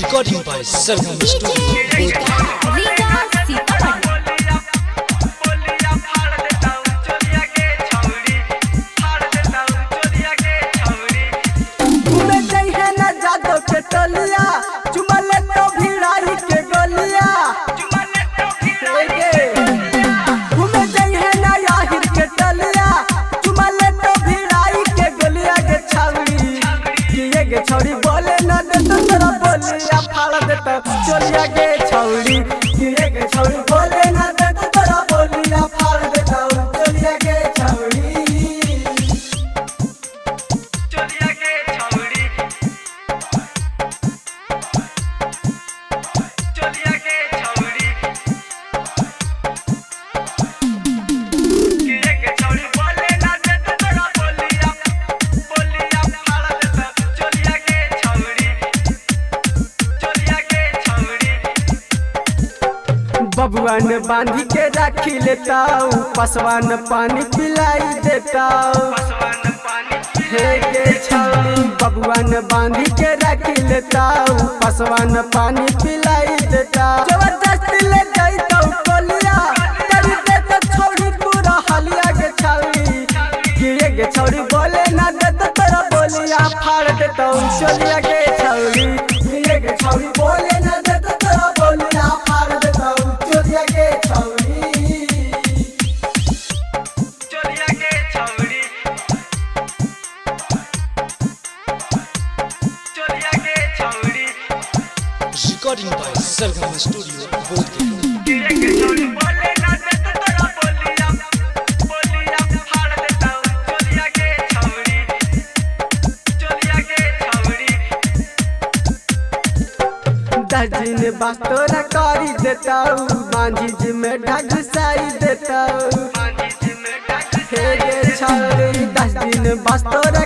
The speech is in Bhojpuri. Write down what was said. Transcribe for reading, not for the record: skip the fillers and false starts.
Recording by Sargam Studio. छौड़ी बोले न दे तो तोरा बोलिया फाड़ दे तो चलिया गे छौड़ी गे छौड़ी बोले न दे तो तोरा बोलिया फाड़ दे तो चलिया गे छौड़ी चलिया गे छौड़ी चलिया गे छौड़ी गे छौड़ी बोले न दे तो तोरा बोलिया फाड़ दे तो बबुआन बांधी के राखी लेता पसवान पानी पिलाई देता हे गे छौड़ी बबुआन बांधी के राखी लेता पसवान पानी पिलाई देता जबरदस्ती ले जाइता कोलिया तेरी दे तो छौड़ी पूरा हलिया गे छौड़ी गे छौड़ी बोले ना दे तो तोरा बोलिया फाड़ देता चलिया गे छौड़ी गे छौड़ी बोले ना दे तो तोरा बोलिया फाड़ देता चलिया गे छौड़ी चलिया गे छौड़ी चलिया गे छौड़ी Recording by Sargam Studio. गे छौड़ी बोले ना दे तो तोरा बोलिया फाड़ देता चलिया गे छौड़ी चलिया गे छौड़ी 10 दिन बास्तोरा करी देता मांझी जी में ढगसाई देता हे गे छौड़ी 10 दिन बास्तोरा